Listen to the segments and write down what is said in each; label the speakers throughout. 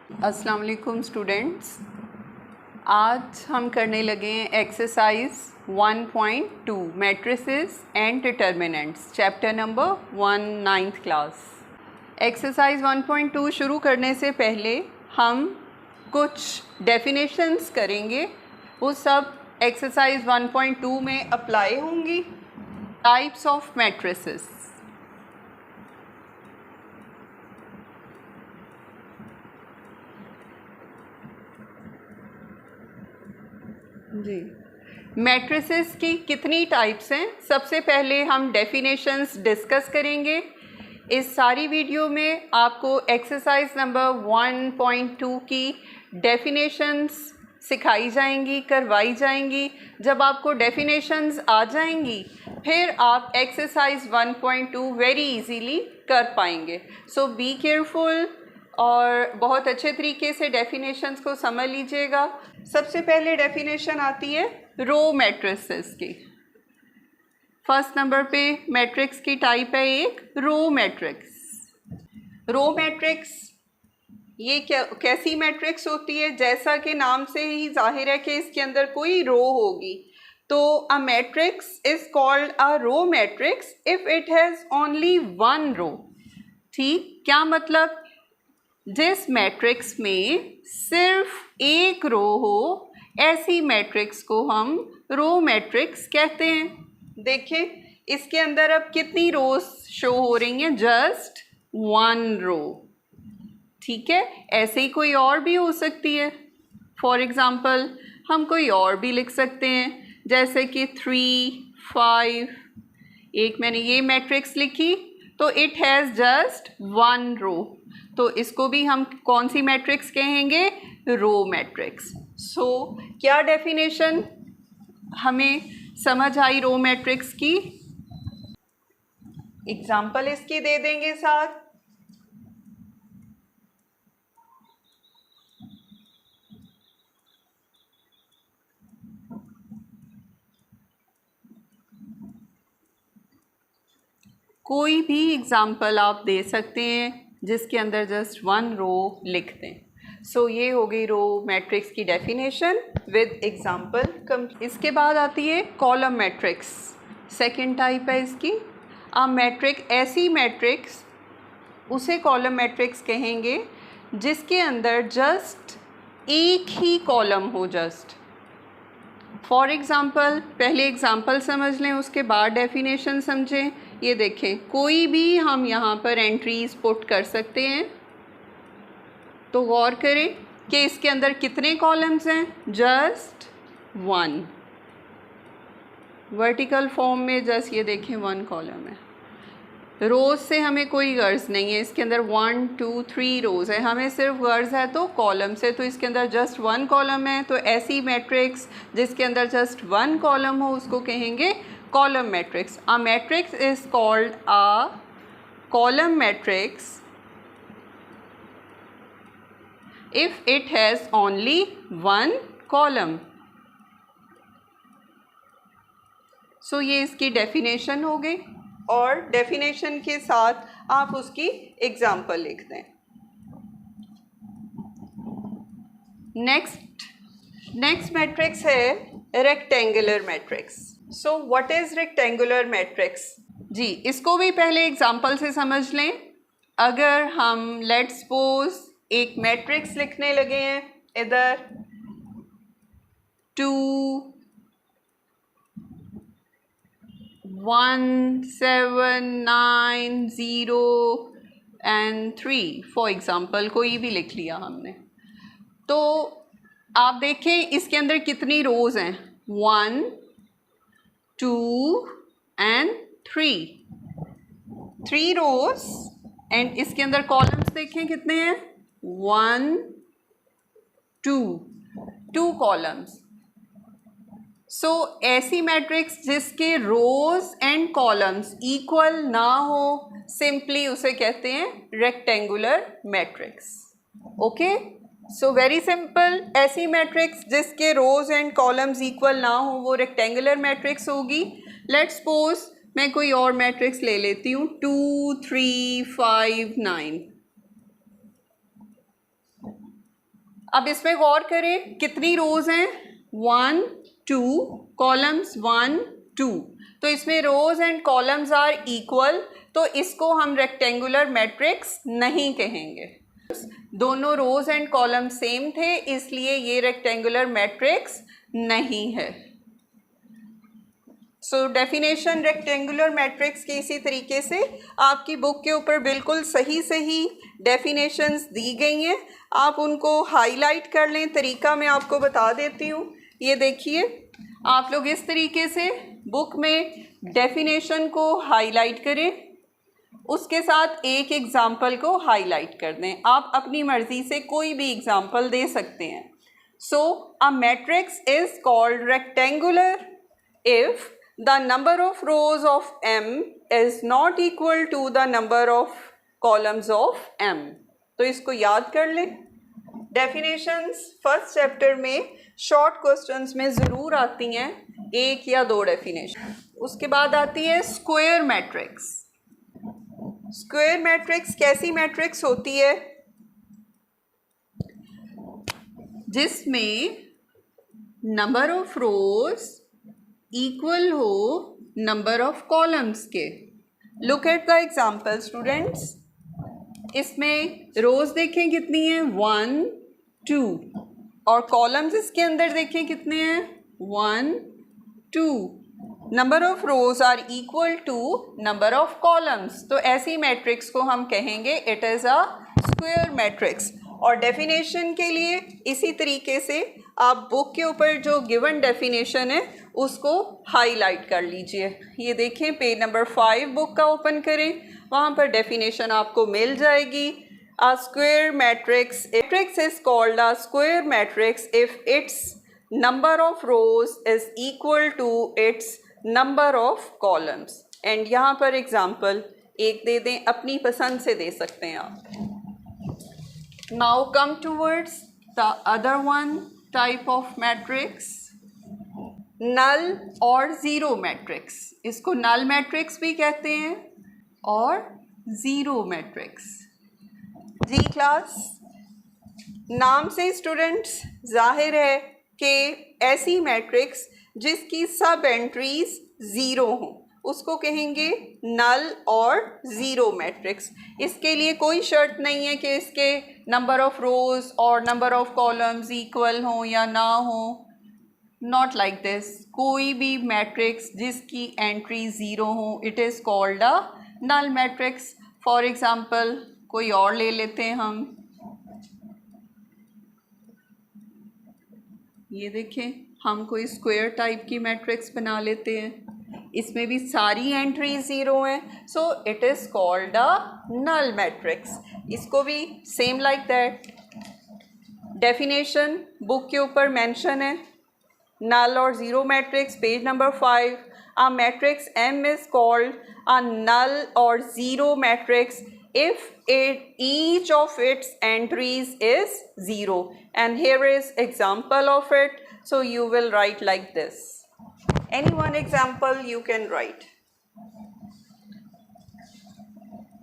Speaker 1: अस्सलाम वालेकुम स्टूडेंट्स। आज हम करने लगे हैं exercise 1.2 matrices and determinants, chapter number 1, 9th class. Exercise 1.2 शुरू करने से पहले हम कुछ डेफिनेशंस करेंगे, वो सब एक्सरसाइज 1.2 में अप्लाई होंगी। Types of matrices. जी, मैट्रिसेस की कितनी टाइप्स हैं, सबसे पहले हम डेफिनेशंस डिस्कस करेंगे। इस सारी वीडियो में आपको एक्सरसाइज नंबर 1.2 की डेफिनेशंस सिखाई जाएंगी, करवाई जाएंगी। जब आपको डेफिनेशंस आ जाएंगी फिर आप एक्सरसाइज 1.2 वेरी इजीली कर पाएंगे। सो बी केयरफुल और बहुत अच्छे तरीके से डेफिनेशंस को समझ लीजिएगा। सबसे पहले डेफिनेशन आती है रो मैट्रिसेस की। फर्स्ट नंबर पे मैट्रिक्स की टाइप है एक रो मैट्रिक्स। रो मैट्रिक्स ये कैसी मैट्रिक्स होती है? जैसा कि नाम से ही जाहिर है कि इसके अंदर कोई रो होगी। तो a matrix is called a row matrix if it has only one row. ठीक, क्या मतलब? जिस मैट्रिक्स में सिर्फ एक रो हो, ऐसी मैट्रिक्स को हम रो मैट्रिक्स कहते हैं। देखिए इसके अंदर अब कितनी रोज शो हो रही हैं? Just one row. ठीक है, ऐसे ही कोई और भी हो सकती है। फॉर एग्जाम्पल हम कोई और भी लिख सकते हैं, जैसे कि 3, 5। एक मैंने ये मैट्रिक्स लिखी तो it has just one row, तो इसको भी हम कौन सी मैट्रिक्स कहेंगे? Row matrix. सो क्या डेफिनेशन हमें समझ आई रो मैट्रिक्स की? एग्जाम्पल इसकी दे देंगे साथ। कोई भी एग्जाम्पल आप दे सकते हैं जिसके अंदर जस्ट वन रो लिख दें। सो ये हो गई रो मैट्रिक्स की डेफिनेशन विद एग्जाम्पल। इसके बाद आती है कॉलम मैट्रिक्स। सेकंड टाइप है इसकी। अ मैट्रिक, ऐसी मैट्रिक्स उसे कॉलम मैट्रिक्स कहेंगे जिसके अंदर जस्ट एक ही कॉलम हो। जस्ट फॉर एग्ज़ाम्पल, पहले एग्ज़ाम्पल समझ लें उसके बाद डेफिनेशन समझें। ये देखें, कोई भी हम यहाँ पर एंट्रीज पुट कर सकते हैं। तो गौर करें कि इसके अंदर कितने कॉलम्स हैं? Just one. वर्टिकल फॉर्म में जस्ट ये देखें वन कॉलम है। रोज़ से हमें कोई गर्ज नहीं है, इसके अंदर 1, 2, 3 रोज़ है। हमें सिर्फ गर्ज है तो कॉलम से, तो इसके अंदर जस्ट वन कॉलम है। तो ऐसी मैट्रिक्स जिसके अंदर जस्ट वन कॉलम हो उसको कहेंगे column matrix. A matrix is called a column matrix if it has only one column. So ये इसकी डेफिनेशन हो गई, और डेफिनेशन के साथ आप उसकी एग्जाम्पल लिख दें। नेक्स्ट मैट्रिक्स है rectangular matrix. So what is rectangular matrix? जी, इसको भी पहले एग्जाम्पल से समझ लें। अगर हम लेट्स सपोज एक मैट्रिक्स लिखने लगे हैं, इधर 2, 1, 7, 9, 0 एंड 3 फॉर एग्ज़ाम्पल, कोई भी लिख लिया हमने। तो आप देखें इसके अंदर कितनी रोज़ हैं? 1, 2 एंड 3 रोज़। एंड इसके अंदर कॉलम्स देखें कितने हैं? 1, 2 कॉलम्स। सो ऐसी मैट्रिक्स जिसके रोज एंड कॉलम्स इक्वल ना हो, सिंपली उसे कहते हैं rectangular matrix. Okay, so very simple. ऐसी मैट्रिक्स जिसके रोज एंड कॉलम्स इक्वल ना हो वो रेक्टेंगुलर मैट्रिक्स होगी। लेट्स सपोज मैं कोई और मैट्रिक्स ले लेती हूँ, 2, 3, 5, 9। अब इसमें गौर करें कितनी रोज हैं, 1 2, कॉलम्स 1 2, तो इसमें रोज एंड कॉलम्स आर इक्वल, तो इसको हम रेक्टेंगुलर मैट्रिक्स नहीं कहेंगे। दोनों रोज एंड कॉलम सेम थे, इसलिए ये रेक्टेंगुलर मैट्रिक्स नहीं है। सो डेफिनेशन रेक्टेंगुलर मैट्रिक्स की इसी तरीके से आपकी बुक के ऊपर बिल्कुल सही सही डेफिनेशंस दी गई हैं, आप उनको हाईलाइट कर लें। तरीका मैं आपको बता देती हूँ। ये देखिए, आप लोग इस तरीके से बुक में डेफिनेशन को हाईलाइट करें, उसके साथ एक एग्जाम्पल को हाईलाइट कर दें। आप अपनी मर्ज़ी से कोई भी एग्जाम्पल दे सकते हैं। So a matrix is called rectangular if the number of rows of M is not equal to the number of columns of M। तो इसको याद कर लें। डेफिनेशंस फर्स्ट चैप्टर में शॉर्ट क्वेश्चंस में ज़रूर आती हैं, 1 या 2 डेफिनेशन। उसके बाद आती है स्क्वायर मैट्रिक्स। स्क्वायर मैट्रिक्स कैसी मैट्रिक्स होती है? जिसमें नंबर ऑफ रोज इक्वल हो नंबर ऑफ कॉलम्स के। Look at the example students. इसमें रोज देखें कितनी हैं, 1 2, और कॉलम्स इसके अंदर देखें कितने हैं, 1 2। Number of rows are equal to number of columns, तो ऐसी मैट्रिक्स को हम कहेंगे it is a square matrix. और डेफिनेशन के लिए इसी तरीके से आप बुक के ऊपर जो गिवन डेफिनेशन है उसको हाईलाइट कर लीजिए। ये देखें, पेज नंबर 5 बुक का ओपन करें, वहाँ पर डेफिनेशन आपको मिल जाएगी। A square matrix is called a square matrix if its number of rows is equal to its number of columns. And यहाँ पर एग्जाम्पल एक दे दें, अपनी पसंद से दे सकते हैं आप। Now come towards the other one type of matrix, null और ज़ीरो मैट्रिक्स। इसको नल मैट्रिक्स भी कहते हैं और ज़ीरो मैट्रिक्स। जी क्लास, नाम से स्टूडेंट्स जाहिर है कि ऐसी मैट्रिक्स जिसकी सब एंट्रीज ज़ीरो हों उसको कहेंगे नल और ज़ीरो मैट्रिक्स। इसके लिए कोई शर्त नहीं है कि इसके नंबर ऑफ रोज और नंबर ऑफ कॉलम्स इक्वल हों या ना हो, नॉट लाइक दिस। कोई भी मैट्रिक्स जिसकी एंट्री ज़ीरो हो it is called a null matrix. For example कोई और ले लेते हैं हम, ये देखें, हम कोई स्क्वायर टाइप की मैट्रिक्स बना लेते हैं, इसमें भी सारी एंट्री ज़ीरो हैं, so it is called a null matrix. इसको भी same like that definition book के ऊपर मेंशन है। नल और zero matrix, page number 5। A matrix M is called a null और zero matrix if each of its entries is 0, and here is example of it, so you will write like this. Any one example you can write.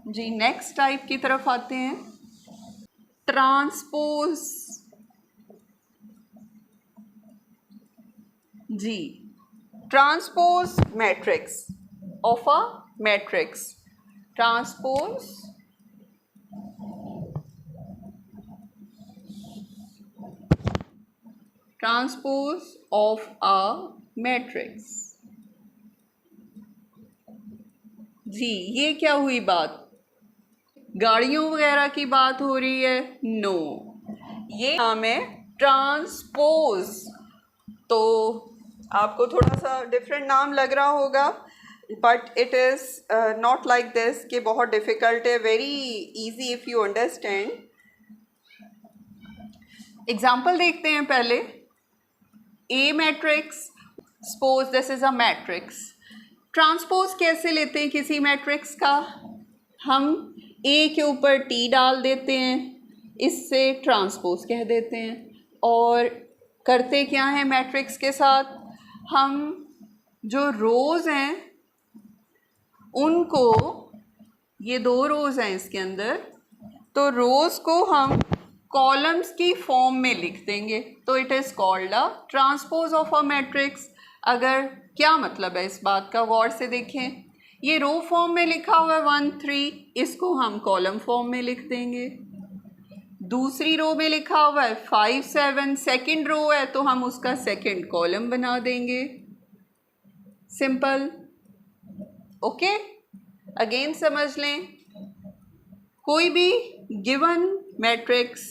Speaker 1: जी next type की तरफ आते हैं, transpose. जी transpose matrix of a matrix. Transpose of a matrix। जी ये क्या हुई बात, गाड़ियों वगैरह की बात हो रही है? नो, ये नाम है ट्रांसपोज। तो आपको थोड़ा सा डिफरेंट नाम लग रहा होगा, but it is not like this कि बहुत डिफ़िकल्ट है, very easy if you understand. Example देखते हैं पहले। A matrix, suppose this is a matrix. Transpose कैसे लेते हैं किसी मैट्रिक्स का? हम ए के ऊपर टी डाल देते हैं, इससे ट्रांसपोज कह देते हैं। और करते क्या है मैट्रिक्स के साथ, हम जो रोज़ हैं उनको, ये 2 रोज़ हैं इसके अंदर, तो रोज़ को हम कॉलम्स की फॉर्म में लिख देंगे तो it is called a transpose of a matrix. अगर क्या मतलब है इस बात का, गौर से देखें। ये रो फॉर्म में लिखा हुआ है 1 3, इसको हम कॉलम फॉर्म में लिख देंगे। दूसरी रो में लिखा हुआ है 5 7, सेकेंड रो है तो हम उसका सेकेंड कॉलम बना देंगे। सिंपल। ओके, अगेन समझ लें, कोई भी गिवन मैट्रिक्स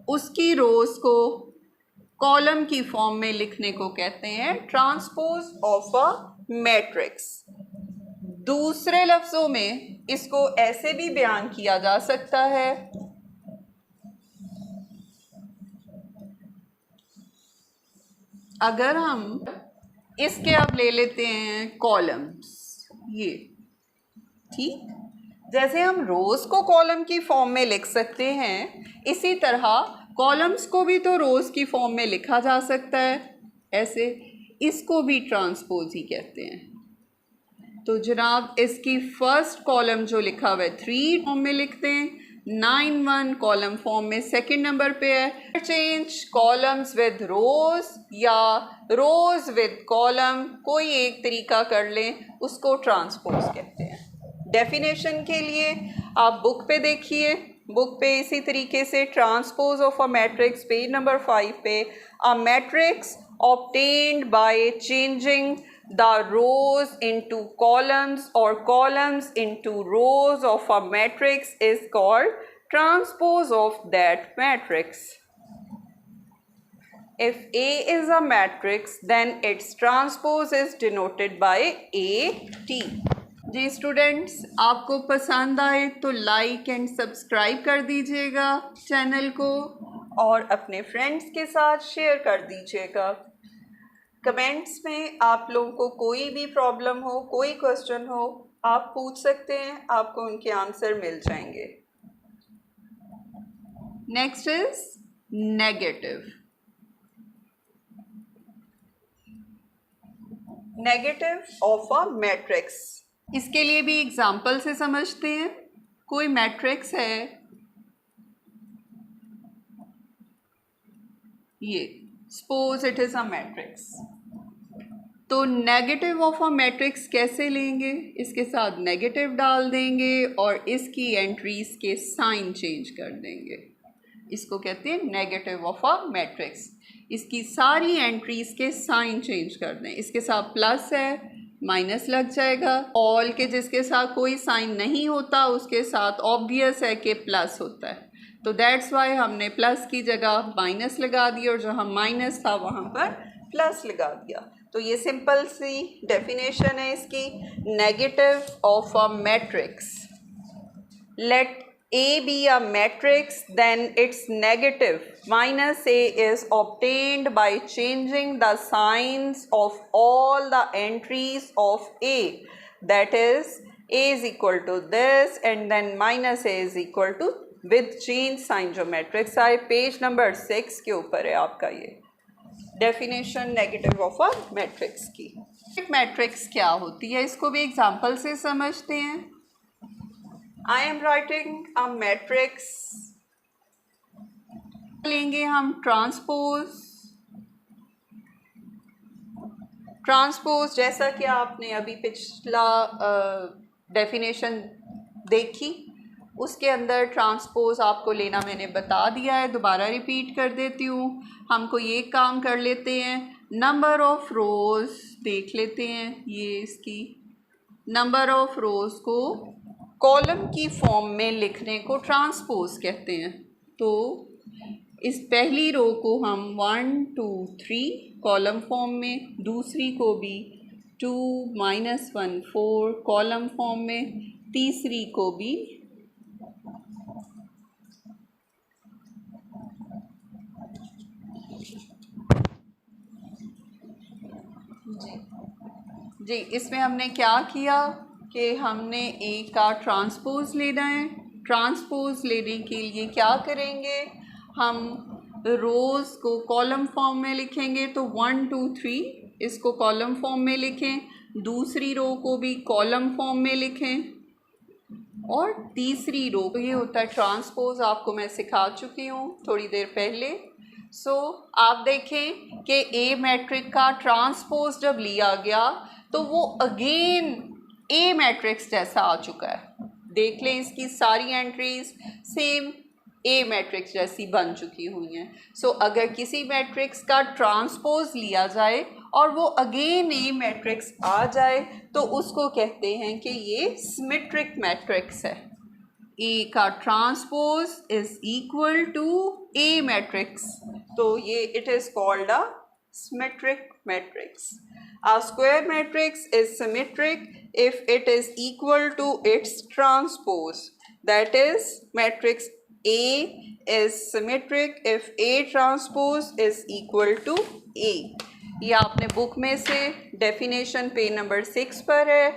Speaker 1: उसकी रोज को कॉलम की फॉर्म में लिखने को कहते हैं ट्रांसपोज ऑफ अ मैट्रिक्स। दूसरे लफ्जों में इसको ऐसे भी बयान किया जा सकता है, अगर हम इसके अब ले लेते हैं कॉलम्स, ये ठीक, जैसे हम रोज को कॉलम की फॉर्म में लिख सकते हैं, इसी तरह कॉलम्स को भी तो रोज की फॉर्म में लिखा जा सकता है ऐसे, इसको भी ट्रांसपोज ही कहते हैं। तो जनाब इसकी फर्स्ट कॉलम जो लिखा हुआ है 3 फॉर्म में लिखते हैं, 9 1 कॉलम फॉर्म में सेकंड नंबर पे है। चेंज कॉलम्स विद रोज या रोज विद कॉलम, कोई एक तरीका कर लें, उसको ट्रांसपोज कहते हैं। डेफिनेशन के लिए आप बुक पे देखिए, बुक पे इसी तरीके से transpose of a matrix page number 5 पे, a matrix obtained by changing the rows into columns or columns into rows of a matrix is called transpose of that matrix. If A is a matrix, then its transpose is denoted by AT. जी students, आपको पसंद आए तो like and subscribe कर दीजिएगा channel को और अपने फ्रेंड्स के साथ शेयर कर दीजिएगा। कमेंट्स में आप लोगों को कोई भी प्रॉब्लम हो, कोई क्वेश्चन हो, आप पूछ सकते हैं, आपको उनके आंसर मिल जाएंगे। Next is negative. Negative of a matrix, इसके लिए भी एग्जाम्पल से समझते हैं। कोई मैट्रिक्स है, ये suppose it is a matrix, तो नेगेटिव ऑफ अ मैट्रिक्स कैसे लेंगे, इसके साथ नेगेटिव डाल देंगे और इसकी एंट्रीज के साइन चेंज कर देंगे। इसको कहते हैं नेगेटिव ऑफ अ मैट्रिक्स। इसकी सारी एंट्रीज के साइन चेंज कर दें। इसके साथ प्लस है, माइनस लग जाएगा। ऑल के जिसके साथ कोई साइन नहीं होता उसके साथ ऑब्वियस है कि प्लस होता है, तो दैट्स वाई हमने प्लस की जगह माइनस लगा दिया और जहाँ माइनस था वहाँ पर प्लस लगा दिया। तो ये सिंपल सी डेफिनेशन है इसकी, negative of a matrix. Let A be a matrix, then its negative minus A is obtained by changing the signs of all the entries of A. That is, A is equal to this and then minus A is equal to with change sign जो matrix आए। Page number 6 के ऊपर है आपका ये definition negative of a matrix की। Matrix क्या होती है, इसको भी एग्जांपल से समझते हैं। I am writing a matrix, लेंगे हम ट्रांसपोज। ट्रांसपोज जैसा कि आपने अभी पिछला डेफिनेशन देखी, उसके अंदर ट्रांसपोज आपको लेना मैंने बता दिया है, दोबारा रिपीट कर देती हूँ। हमको ये काम कर लेते हैं, नंबर ऑफ रोज देख लेते हैं। ये इसकी नंबर ऑफ रोज को कॉलम की फॉर्म में लिखने को ट्रांसपोज कहते हैं। तो इस पहली रो को हम 1 2 3 कॉलम फॉर्म में, दूसरी को भी 2 -1 4 कॉलम फॉर्म में, तीसरी को भी जी इसमें हमने क्या किया कि हमने ए का ट्रांसपोज लेना है। ट्रांसपोज लेने के लिए क्या करेंगे, हम रोज़ को कॉलम फॉर्म में लिखेंगे। तो 1 2 3 इसको कॉलम फॉर्म में लिखें, दूसरी रो को भी कॉलम फॉर्म में लिखें और तीसरी रो ये होता है ट्रांसपोज, आपको मैं सिखा चुकी हूँ थोड़ी देर पहले। सो आप देखें कि ए मैट्रिक्स का ट्रांसपोज जब लिया गया तो वो अगेन ए मैट्रिक्स जैसा आ चुका है। देख लें इसकी सारी एंट्रीज सेम ए मैट्रिक्स जैसी बन चुकी हुई हैं। सो अगर किसी मैट्रिक्स का ट्रांसपोज लिया जाए और वो अगेन ए मैट्रिक्स आ जाए तो उसको कहते हैं कि ये सिमेट्रिक मैट्रिक्स है। ए का transpose is equal to A matrix, तो ये it is called a symmetric matrix. A square matrix is symmetric if it is equal to its transpose. That is, matrix A is symmetric if A transpose is equal to A. ये आपने book में से definition page number 6 पर है।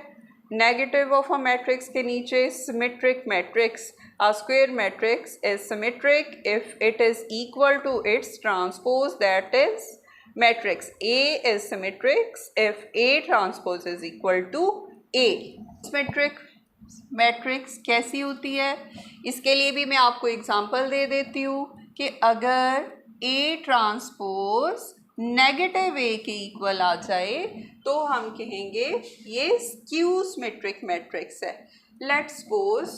Speaker 1: Negative of a matrix के नीचे symmetric matrix, a square matrix is symmetric if it is equal to its transpose, that is matrix A is symmetric if A transpose is equal to A. Symmetric matrix कैसी होती है, इसके लिए भी मैं आपको एग्जांपल दे देती हूँ कि अगर A ट्रांसपोज नेगेटिव A के इक्वल आ जाए तो हम कहेंगे ये स्क्यू सिमेट्रिक मैट्रिक्स है। Let's suppose